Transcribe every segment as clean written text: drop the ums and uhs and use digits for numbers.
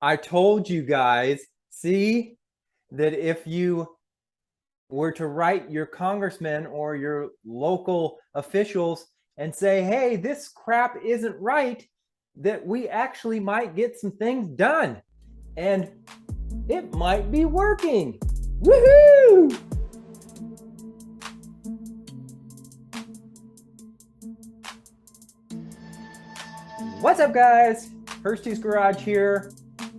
I told you guys, see, that if you were to write your congressman or your local officials and say, hey, this crap isn't right, that we actually might get some things done. And it might be working. Woohoo! What's up, guys? Hurstysgarage Garage here,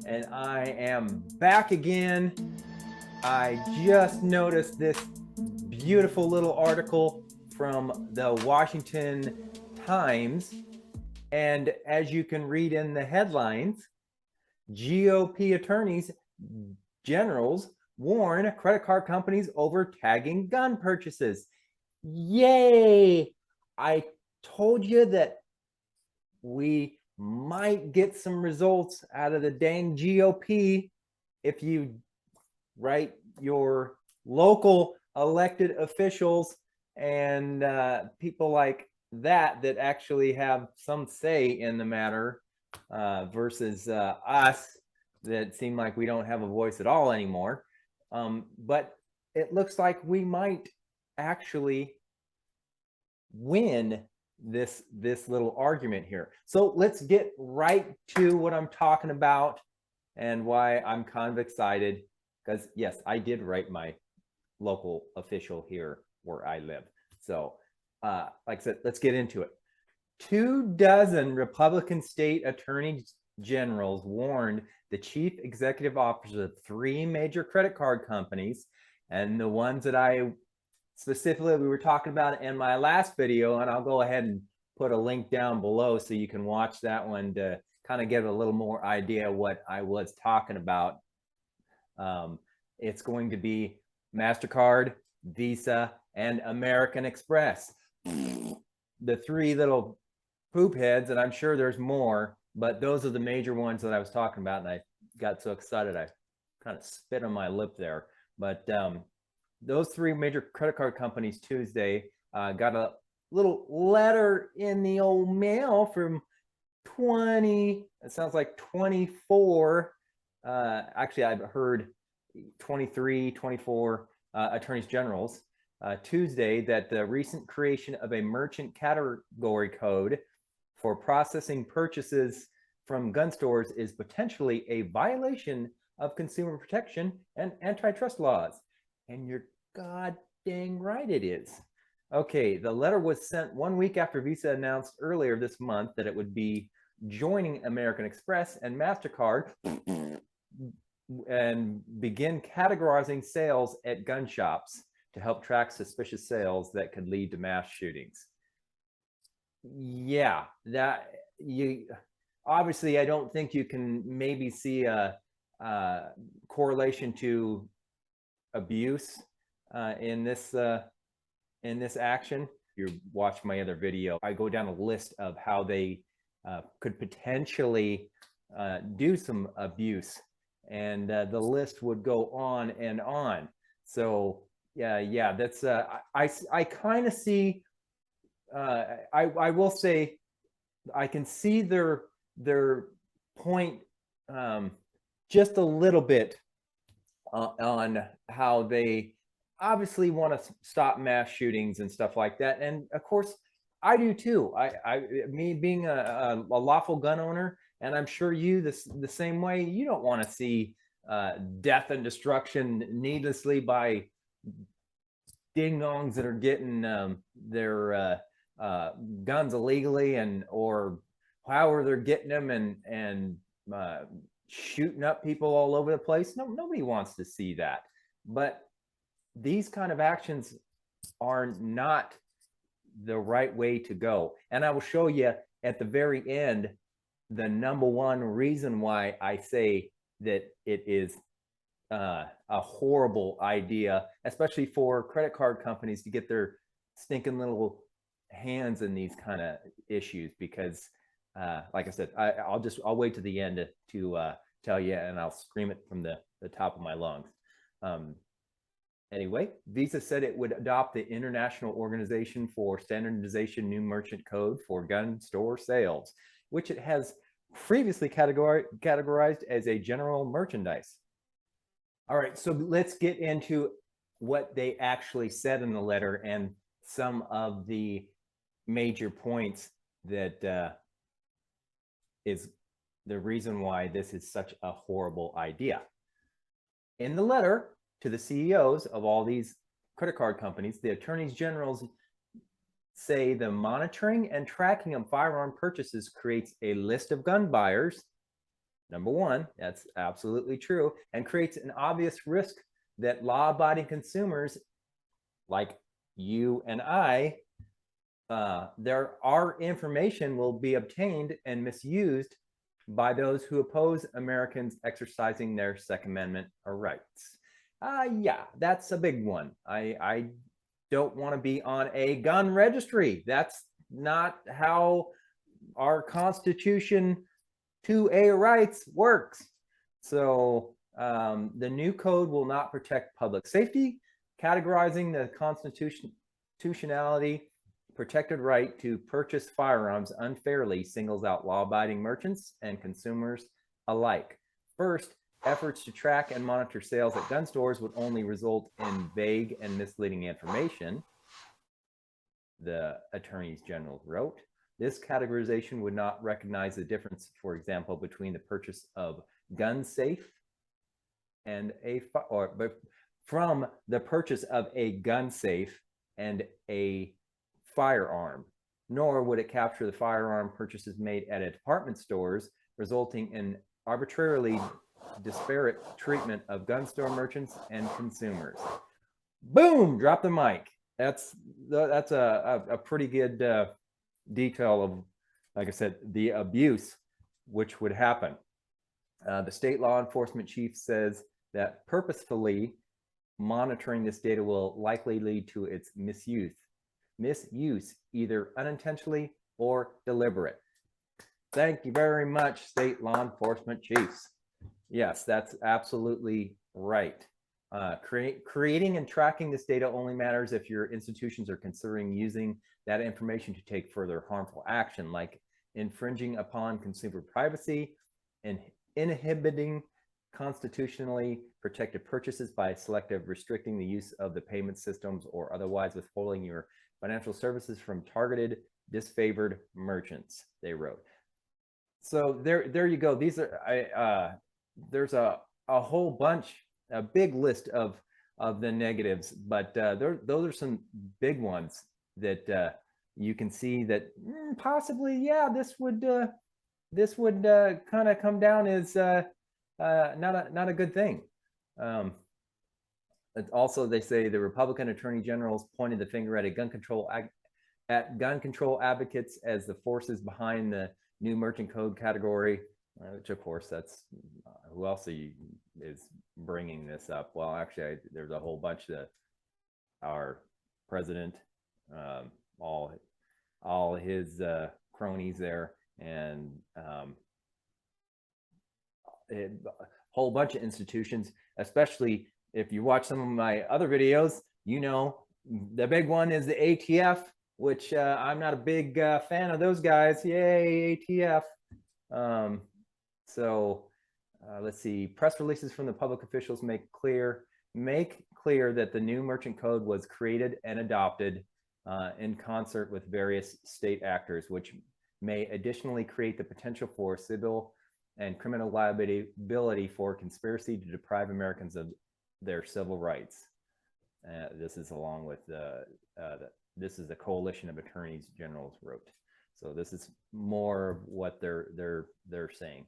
and I am back again. I just noticed this beautiful little article from the Washington Times, and as you can read in the headlines, GOP attorneys generals warn credit card companies over tagging gun purchases. Yay! I told you that we might get some results out of the dang GOP if you write your local elected officials and people like that actually have some say in the matter versus us that seem like we don't have a voice at all anymore. But it looks like we might actually win this little argument here. So let's get right to what I'm talking about and why I'm kind of excited, because yes, I did write my local official here where I live. So like I said, let's get into it. 24 Republican state attorney generals warned the chief executive officers of 3 major credit card companies, and the ones that I specifically we were talking about in my last video, and I'll go ahead and put a link down below so you can watch that one to kind of get a little more idea what I was talking about. It's going to be MasterCard, Visa, and American Express. The 3 little poop heads, and I'm sure there's more, but those are the major ones that I was talking about, and I got so excited I kind of spit on my lip there. But those 3 major credit card companies Tuesday got a little letter in the old mail from 24, actually I've heard 23, 24 attorneys generals Tuesday that the recent creation of a merchant category code for processing purchases from gun stores is potentially a violation of consumer protection and antitrust laws. And you're god dang right it is. Okay, the letter was sent 1 week after Visa announced earlier this month that it would be joining American Express and MasterCard and begin categorizing sales at gun shops to help track suspicious sales that could lead to mass shootings. Yeah, that you obviously I don't think you can maybe see a correlation to abuse in this action. If you watch my other video, I go down a list of how they could potentially do some abuse, and the list would go on and on. So yeah, that's I kind of see. I will say I can see their point just a little bit on how they obviously want to stop mass shootings and stuff like that. And of course, I do too. Me being a lawful gun owner, and I'm sure you the same way, you don't want to see death and destruction needlessly by ding-dongs that are getting their guns illegally, and or however they're getting them and shooting up people all over the place. Nobody wants to see that. But these kind of actions are not the right way to go. And I will show you at the very end the #1 reason why I say that it is a horrible idea, especially for credit card companies to get their stinking little hands in these kind of issues, because like I said, I'll wait to the end to tell you, and I'll scream it from the top of my lungs. Anyway, Visa said it would adopt the International Organization for Standardization new merchant code for gun store sales, which it has previously categorized as a general merchandise. All right, so let's get into what they actually said in the letter and some of the major points that is the reason why this is such a horrible idea. In the letter to the CEOs of all these credit card companies, the attorneys generals say the monitoring and tracking of firearm purchases creates a list of gun buyers. Number one, that's absolutely true, and creates an obvious risk that law-abiding consumers like you and I, our information will be obtained and misused by those who oppose Americans exercising their Second Amendment rights. Yeah, that's a big one. I don't want to be on a gun registry. That's not how our Constitution 2A rights works. So the new code will not protect public safety, categorizing the constitutionality protected right to purchase firearms unfairly singles out law-abiding merchants and consumers alike. First, efforts to track and monitor sales at gun stores would only result in vague and misleading information, the attorneys general wrote. This categorization would not recognize the difference, for example, between the purchase of gun safe and from the purchase of a gun safe and a firearm, nor would it capture the firearm purchases made at a department stores, resulting in arbitrarily disparate treatment of gun store merchants and consumers. Boom, drop the mic. That's a pretty good detail of, like I said, the abuse which would happen. The state law enforcement chief says that purposefully monitoring this data will likely lead to its misuse, either unintentionally or deliberate. Thank you very much, state law enforcement chiefs. Yes, that's absolutely right. Creating and tracking this data only matters if your institutions are considering using that information to take further harmful action, like infringing upon consumer privacy and inhibiting constitutionally protected purchases by selective restricting the use of the payment systems or otherwise withholding your financial services from targeted disfavored merchants, they wrote. So there you go. These are there's a whole bunch, a big list of the negatives, but those are some big ones that you can see that possibly, yeah, this would kind of come down as not a good thing. Also, they say the Republican attorney generals pointed the finger at gun control advocates as the forces behind the new merchant code category, which of course that's who else is bringing this up. Well, actually, there's a whole bunch that our president, all his cronies there, and a whole bunch of institutions, especially if you watch some of my other videos, you know, the big one is the ATF, which I'm not a big fan of those guys. Yay, ATF. Let's see. Press releases from the public officials make clear that the new merchant code was created and adopted in concert with various state actors, which may additionally create the potential for civil and criminal liability for conspiracy to deprive Americans of their civil rights. This is along with this is the coalition of attorneys generals wrote. So this is more of what they're saying.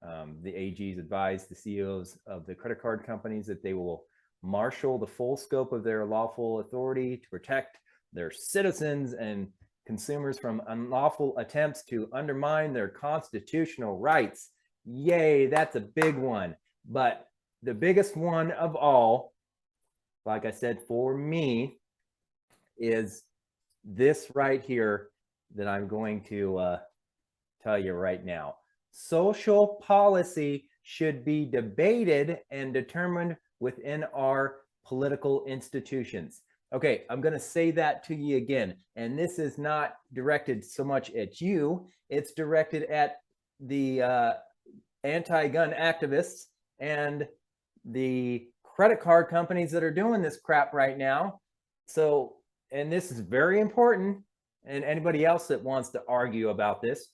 The AGs advised the CEOs of the credit card companies that they will marshal the full scope of their lawful authority to protect their citizens and consumers from unlawful attempts to undermine their constitutional rights. Yay, that's a big one. But the biggest one of all, like I said, for me, is this right here that I'm going to tell you right now. Social policy should be debated and determined within our political institutions. Okay, I'm going to say that to you again. And this is not directed so much at you. It's directed at the anti-gun activists and the credit card companies that are doing this crap right now. So, and this is very important, and anybody else that wants to argue about this,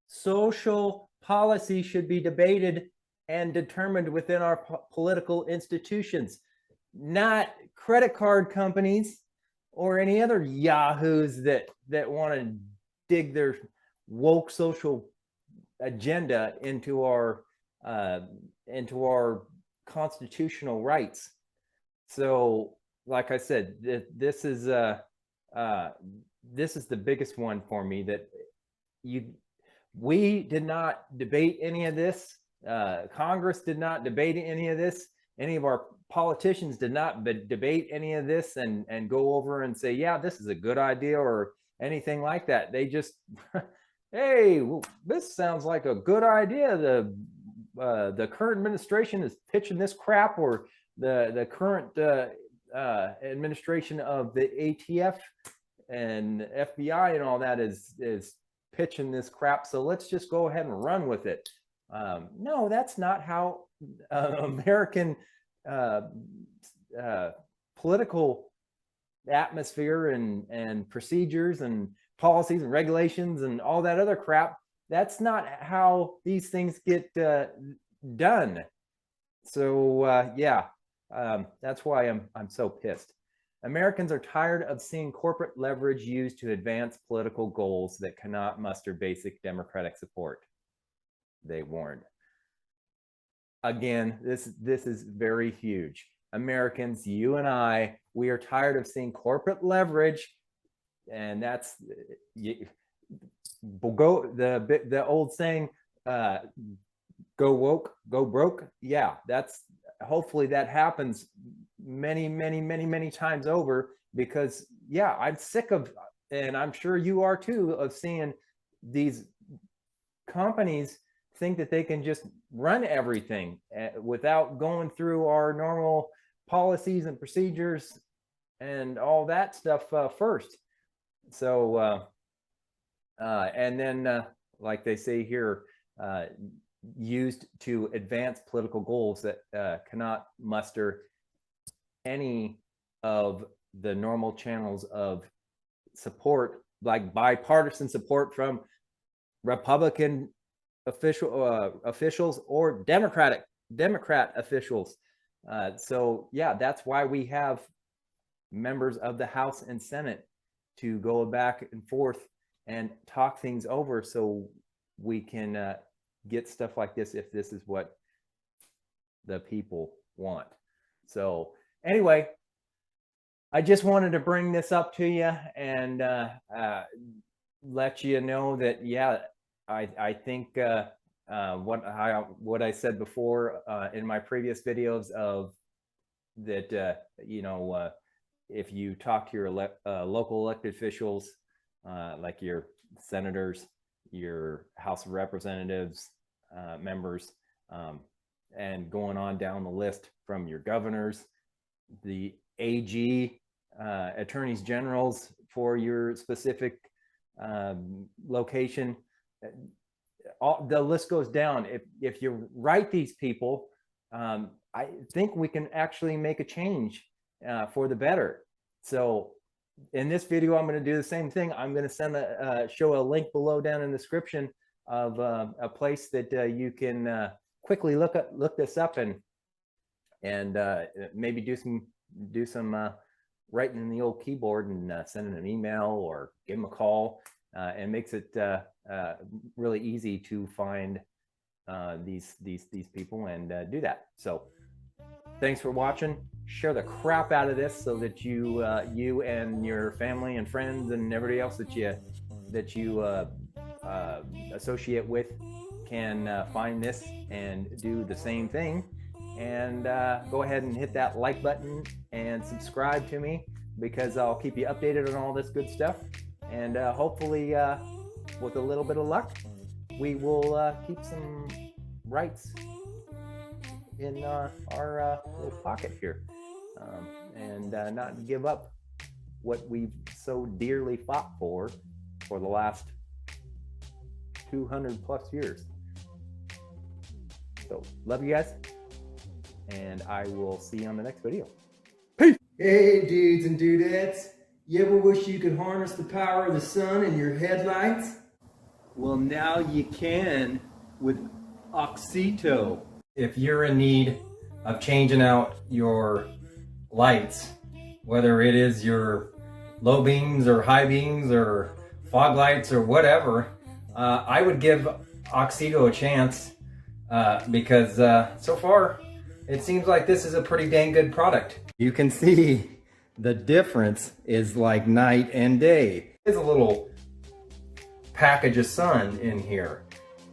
social policy should be debated and determined within our political institutions, not credit card companies or any other yahoos that want to dig their woke social agenda into our constitutional rights. So, like I said, this is the biggest one for me, that we did not debate any of this. Congress did not debate any of this. Any of our politicians did not debate any of this and go over and say, yeah, this is a good idea or anything like that. They just, hey, this sounds like a good idea. The current administration is pitching this crap, or the current administration of the ATF and FBI and all that is pitching this crap. So let's just go ahead and run with it. No, that's not how American political atmosphere and procedures and policies and regulations and all that other crap. That's not how these things get done. So yeah, that's why I'm so pissed. Americans are tired of seeing corporate leverage used to advance political goals that cannot muster basic democratic support, they warned. Again, this is very huge. Americans, you and I, we are tired of seeing corporate leverage, and that's the old saying, go woke, go broke. Yeah, that's, hopefully that happens many times over, because yeah, I'm sick of, and I'm sure you are too, of seeing these companies think that they can just run everything without going through our normal policies and procedures and all that stuff first. So and then like they say here, used to advance political goals that cannot muster any of the normal channels of support, like bipartisan support from Republican officials or Democrat officials. So yeah, that's why we have members of the House and Senate to go back and forth and talk things over, so we can get stuff like this if this is what the people want. So anyway, I just wanted to bring this up to you and let you know that, yeah, I think what I said before in my previous videos of that, you know, if you talk to your local elected officials, like your senators, your House of Representatives members, and going on down the list from your governors, the AG, attorneys generals for your specific location, the list goes down. If you write these people, I think we can actually make a change for the better. So in this video, I'm going to do the same thing. I'm going to send show a link below down in the description of a place that you can quickly look this up and maybe do some writing in the old keyboard and send an email or give them a call. And makes it really easy to find these people and do that. So thanks for watching. Share the crap out of this so that you and your family and friends and everybody else that you associate with can find this and do the same thing. And go ahead and hit that like button and subscribe to me, because I'll keep you updated on all this good stuff. And hopefully, with a little bit of luck, we will keep some rights in our little pocket here, and not give up what we've so dearly fought for the last 200 plus years. So love you guys, and I will see you on the next video. Hey dudes and dudettes, you ever wish you could harness the power of the sun in your headlights? Well, now you can with Oxito. If you're in need of changing out your lights, whether it is your low beams or high beams or fog lights or whatever, I would give Oxito a chance because so far it seems like this is a pretty dang good product. You can see the difference is like night and day. There's a little package of sun in here.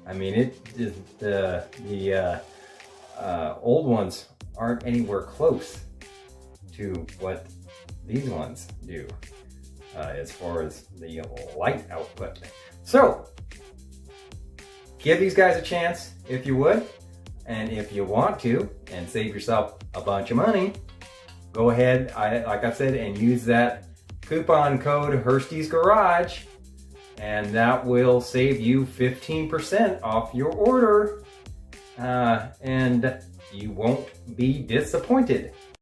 I mean, it is the old ones aren't anywhere close to what these ones do as far as the light output. So give these guys a chance if you would, and if you want to and save yourself a bunch of money, go ahead, like I said, and use that coupon code hurstysgarage, and that will save you 15% off your order, and you won't be disappointed.